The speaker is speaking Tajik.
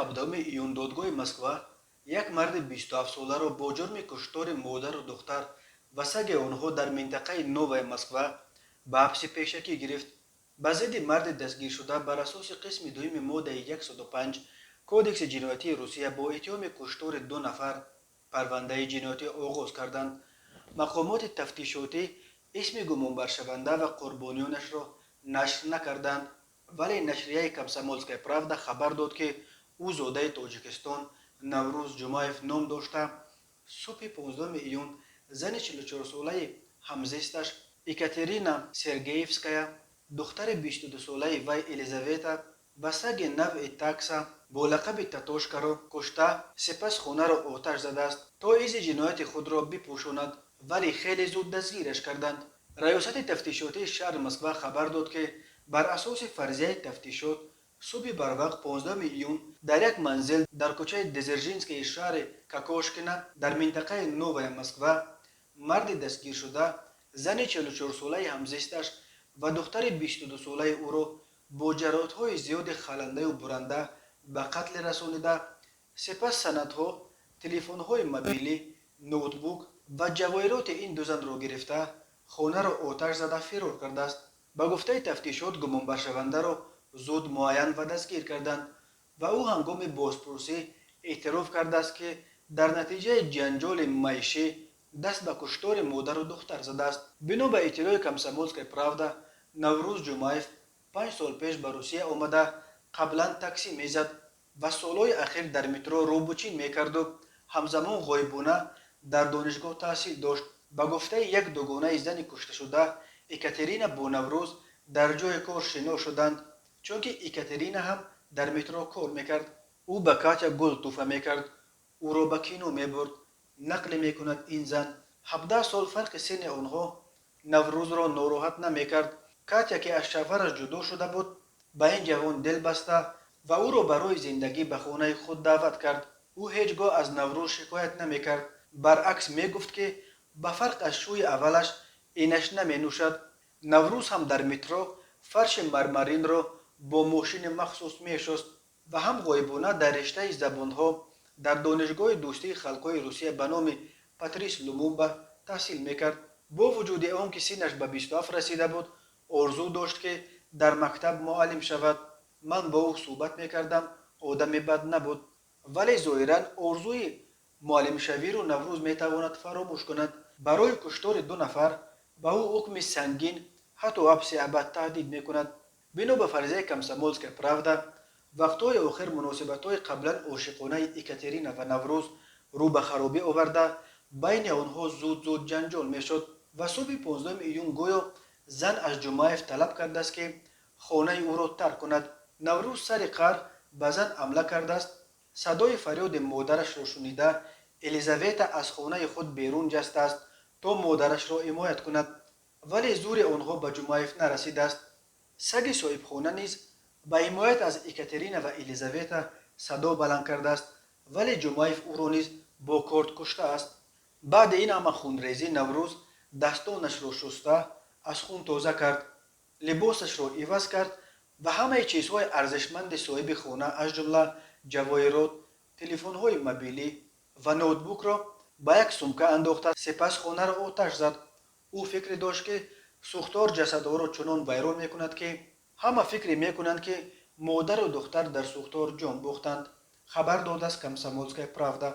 17 июн додгоҳи Москва як марди 27 соларо бо ҷурми куштори модару духтар ва саги онҳо дар минтақаи Новая Москва ба ҳабси пешакӣ гирифт. Ба зидди марди дастгиршуда бар асоси қисми дуюми моддаи 105 Кодекси ҷиноятии Русия бо иттиҳоми куштори 2 нафар парвандаи ҷиноятӣ оғоз карданд. Мақомоти тафтишотӣ исми гумонбаршаванда ва қурбонiyонашро нашр накарданд, вале нашрияи «Комсомольская правда» хабар дод, ки ӯ зодаи Тоҷикистон Наврӯз Ҷумаев ном дошта, субҳи 15 июн зани 44-солаи ҳамзисташ Екатерина Сергеевская, духтари 22-солаи вай Елизавета ва саги навъи такса бо лақаби Татошкаро кушта, сипас хонаро оташ задааст, то изи ҷинояти худро бипӯшонад, вале хеле зуд дастгираш карданд. Раёсати тафтишотии шаҳри Москва хабар дод, ки бар асоси фарзияи тафтишот субҳи барвақт 15 июн дар як манзил дар кӯчаи Дзержинскии шаҳри Кокошкина дар минтақаи Новая Москва марди дастгиршуда зани 44-солаи ҳамзисташ ва духтари 22-солаи ӯро бо ҷароҳатҳои зиёди халандаю буранда ба қатл расонида, сипас санадҳо, телефонҳои мобилӣ, ноутбук ва ҷавоҳироти ин ду занро гирифта, хонаро оташ зада фирор кардааст. Ба гуфтаи тафтишот гумонбаршавандаро зуд муайян ва дастгир карданд ва ӯ ҳангоми бозпурсӣ эътироф кардааст, ки дар натиҷаи ҷанҷоли маишӣ даст ба куштори модару духтар задааст. Бино ба иттилои «Комсомольская правда», Наврӯз Ҷумаев 5 сол пеш ба Русия омада қаблан таксӣ мезад ва солҳои ахир дар метро рӯбучин мекарду ҳамзамон ғоибона дар донишгоҳ таҳсил дошт. Ба гуфтаи як дугонаи зани кушташуда Екатерина бо Наврӯз дар ҷои кор шино шуданд, чунки Екатерина ҳам дар метро кор мекард. ӯ ба Катя гул тӯҳфа мекард, ӯро ба кино мебурд. Нақле мекунад ин зан. 17 сол фарқи синни онҳо Наврӯзро нороҳат намекард. Катя, ки аз шавҳараш ҷудо шуда буд, ба ин ҷавон дил баста ва ӯро барои зиндагӣ ба хонаи худ даъват кард. ӯ ҳеҷ гоҳ аз Наврӯз шикоят намекард. Баръакс мегуфт, ки ба фарқ аз шӯи аввалаш инаш наменӯшад. Наврӯз ҳам дар метро фарши мармаринро бо мошини махсус мешуст ва ҳам ғоибона дар риштаи забонҳо дар донишгоҳи дӯстии халқҳои Русия ба номи Патрис Лумумба таҳсил мекард. Бо вуҷуди он, ки синнаш ба 27 расида буд, орзу дошт, ки дар мактаб муаллим шавад. Ман бо ӯ суҳбат мекардам, одами бад набуд. Вале зоҳиран орзуи муаллимшавиро Наврӯз метавонад фаромӯш кунад. Барои куштори 2 нафар ба ӯ ҳукми сангин, ҳатто ҳабси абад таҳдид мекунад. Бино ба фарзияи «Комсомольская правда», вақтҳои охир муносибатҳои қаблан ошиқонаи Екатерина ва Наврӯз рӯ ба харобӣ оварда, байни онҳо зуд ҷанҷол мешуд ва субҳи 15 июн гӯё зан аз Ҷумаев талаб кардааст, ки хонаи ӯро тарк кунад. Наврӯз сари қаҳр ба зан ҳамла кардааст. Садои фарёди модарашро шунида, Елизавета аз хонаи худ берун ҷастааст, то модарашро ҳимоят кунад, вале зури онҳо ба Ҷумаев нарасидааст. Саги соҳибхона низ ба ҳимоят аз Екатерина ва Елизавета садо баланд кардааст, вале Ҷумаев ӯро низ бо корд куштааст. Баъди ин ҳама хунрезӣ Наврӯз дастонашро шуста, аз хун тоза кард, либосашро иваз кард ва ҳамаи чизҳои арзишманди соҳиби хона аз ҷумла ҷавоҳирот, телефонҳои мобилӣ ва ноутбукро ба як сумка андохта, сипас хонаро оташ зад. ӯ фикре дошт, ки сӯхтор ҷасадҳоро чунон вайрон мекунад, ки ҳама фикре мекунанд, ки модару духтар дар сӯхтор ҷон бохтанд. Хабар додааст «Комсомольская правда».